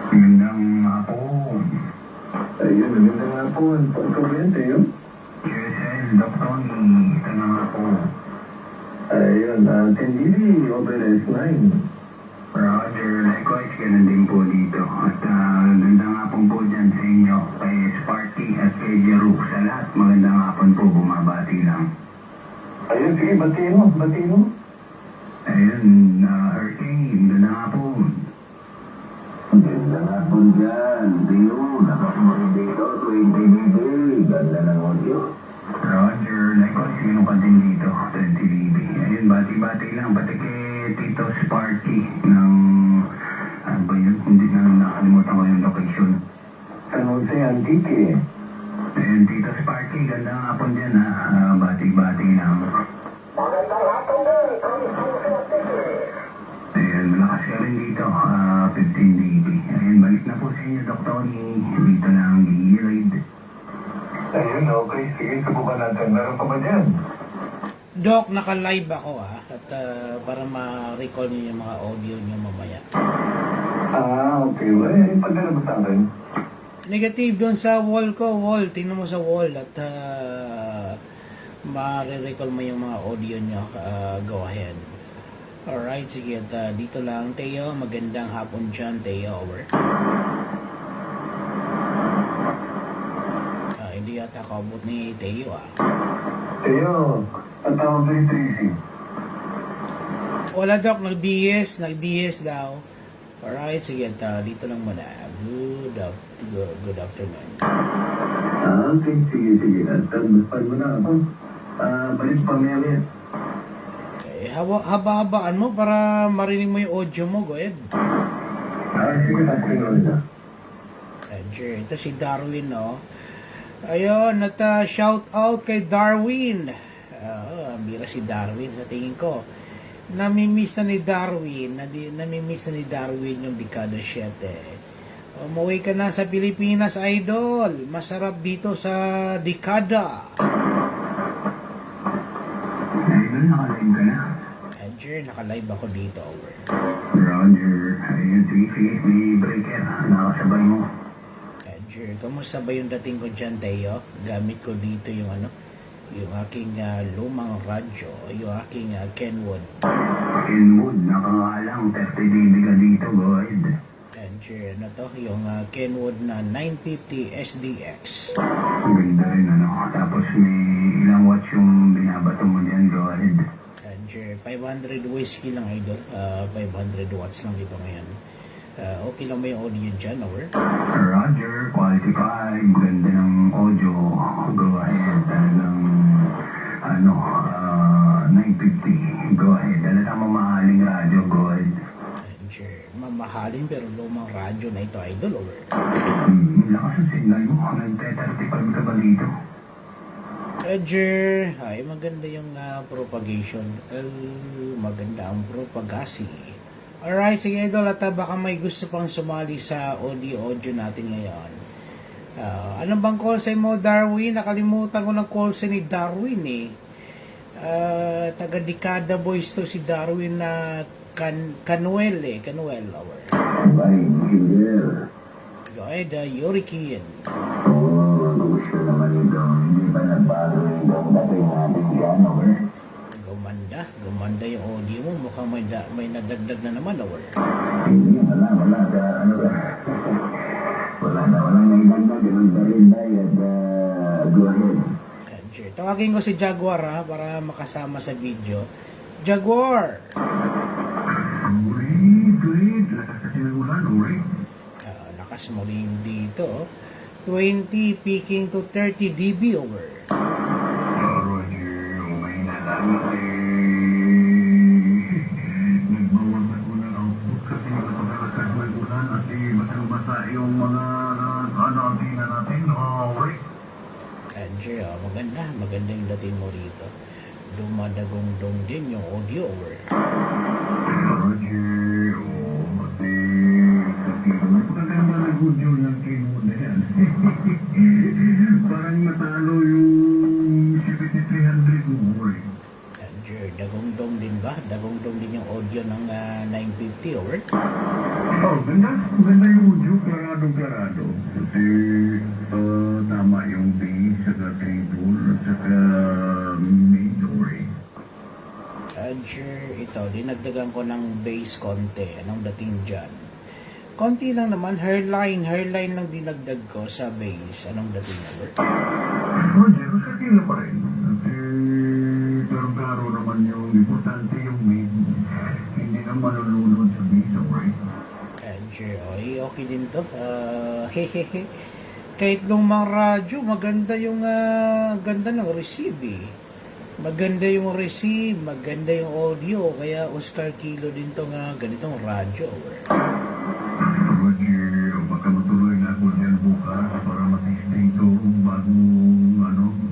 Magandang hapon. Ayun, magandang hapon. Pagkuryente yun? QSL, Dr. Tony, ito na nga po. Ayun, tindili, over S9. Roger, likewise, ganun din po dito. At magandang hapon po dyan sa inyo, kay Sparky at kay Jeru. Sa lahat, magandang hapon po, bumabati lang. Ayun, sige, batiin mo, batiin mo. Ayun, Hurricane, magandang hapon. Magandang hapon dyan. Dio, nakasumari dito, 20 dB. Ganda ng audio. Roger, likewise, ganun ka din dito, 20 dB. Ayun, bati-bati lang, pati kay Tito Sparky ng, ano ba yun, hindi na nakalimutan ko yung location. San Jose Antique. Ayun, Tito Sparky, gandang hapon dyan ha. Bati-bati lang. Magandang hapon din, Ayun, malakas ka rin dito. 15 dB. Ayun, balik na po sa inyo, Dr. Tony. Dito na ang i-raid. Ayun, okay. Sige, subukan natin. Meron pa ba dyan? Doc, naka-live ako at para ma-recall niyo yung mga audio niyo mamaya. Okay. Eh, pagdala mo sa akin. Negative doon sa wall ko, wall. Tingnan mo sa wall at ma-recall mo yung mga audio niyo. Go ahead. Alright, sige. At dito lang, Teo. Magandang hapon dyan, Teo. Over. Hindi yata kabot ni Teo Teo, ang tawag ko yung Tracy. Wala, Doc. Nag-BS daw. Alright, sige. At dito lang muna. Good afternoon. Okay, sige. At tagbaspad mo na ako. Balik pa meron. Haba-habaan mo para marinig mo yung audio mo. Go ahead. Sige, tapunin na. Ito si Darwin, no? Ayun, at shout out kay Darwin. Bira si Darwin sa tingin ko. Namimiss na ni Darwin. Namimiss na ni Darwin yung Dekada 7. Umuwi ka na sa Pilipinas, idol. Masarap dito sa Dekada. Ayun, nakalive ka na. Naka-live ako dito. Over. Roger. Ayun, sige. May breaker. Nakasabay mo. Kamusta ba yung dating ko dyan, Teo? Gamit ko dito yung yung aking lumang radyo, yung aking Kenwood. Kenwood, nakakalang 30 dB ka dito, go ahead. Ano to? Yung Kenwood na 950 SDX. Ganda rin, Tapos may ilang watts yung binabato mo dyan, go ahead. 500 whiskey lang, idol. 500 watts lang dito ngayon. Okay lang ba yung audio dyan, over? Roger, quality 5, ganda ng audio, go ahead. Talagang, 950, go ahead. Talagang mamahaling radyo, go ahead. Mamahalin pero lumang radyo na ito, idol, over? Lakas ang signal mo, nagte-35 ka ba dito? Ay, maganda yung propagation. Maganda ang propagasi. Alright, sige idol, at baka may gusto pang sumali sa audio natin ngayon. Ano bang call sign mo, Darwin? Nakalimutan ko ng call sign ni Darwin taga Dekada Boys to si Darwin na Canuel over. Bye, Miguel. Go ahead, Yurikin. Gusto naman ito. Hindi ba nagbago yung dating natin dyan, over? Gumanda yung audio mo. Mukhang may nadagdag na naman, over. Hindi, wala. Wala nang idagdag. Ganun pa rin tayo. Go ahead. Tawagin ko si Jaguar para makasama sa video. Jaguar! Great. Lakas kasi ng ulan, alright. Lakas mo rin dito. 20 peaking to 30 dB, over. Roger, may nalaman nagbawag na ko ng output kasi nakapagkakasad mo yung ulan at basang-basa yung mga antina natin, alright. Maganda yung dating mo rito. Dumadagong-dong din yung audio, over. Roger, kasi magpaganda na good yun ng keyboard na yan. Parang matalo yung 7300 mo, alright. Dagong-dong din ba? Dagong-dong din yung audio ng 950, over. Oh, Maganda, maganda yung audio, klarado. Kasi tama yung bass, saka treble, at saka major. Sure, ito, dinagdagan ko ng bass konti. Anong dating dyan? Konti lang naman, hairline lang dinagdag ko sa bass. Anong dating naman? Roger, sa kila pa rin. Kasi klaro naman yung importante yung mid. Hindi na malulunod sa bass, right? Sure, okay din to. Hehehe. Kahit lumang radyo, maganda yung ganda ng receive eh. Maganda yung receive, maganda yung audio, kaya Oscar Kilo din tong ganitong radyo. Roger, baka matuloy na ako dyan bukas para matesting to bagong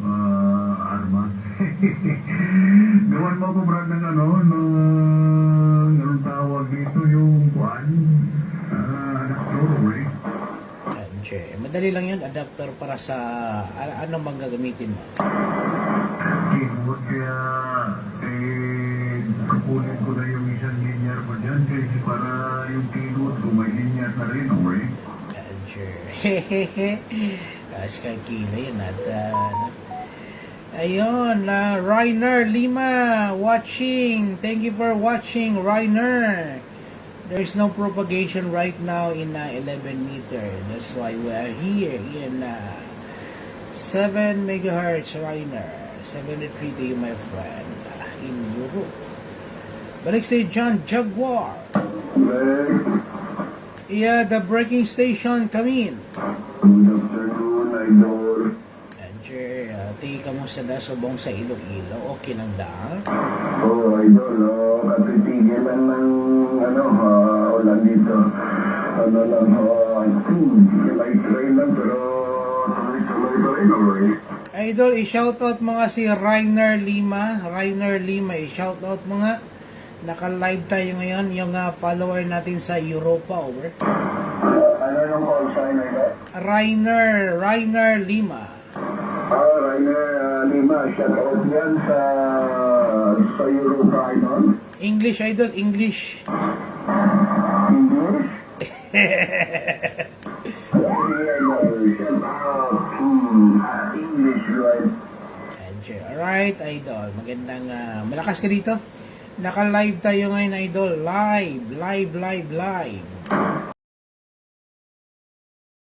armas. Gawan mo ko brad ng anong tawag dito yung kuan? Adapter, right? Sure, madali lang yun, adapter para sa ano bang gagamitin mo? Keyboard kaya kapunin ko na yung isang linear mo dyan kasi para yung keyboard ko may linear na rin, right? Sure. Hehehe. Oscar Kilo yun. At, ayun, Rainer Lima watching. Thank you for watching, Rainer. There's no propagation right now in 11 meter. That's why we are here in 7 megahertz, Rainer. 73 to you, my friend, in Europe. Balik si John Jaguar. Yeah, the breaking station, come in. Good afternoon, Idol. Sure, tingin ka mo sa Dasobong sa Iloilo. Okay lang daan. Oh, Idol, katitigilan ng ulan dito. May train lang, pero tuloy-tuloy pa rin, alright? Idol, i-shoutout mga si Rainer Lima. Rainer Lima, i-shoutout mga. Naka-live tayo ngayon, yung follower natin sa Europa, over. Ano yung call sign, Idol? Rainer Lima. Rainer Lima, shoutout yan sa Europa, Idol. English, Idol, English. English? English, right? Alright, Idol. Magandang, malakas ka dito. Naka-live tayo ngayon, Idol. Live.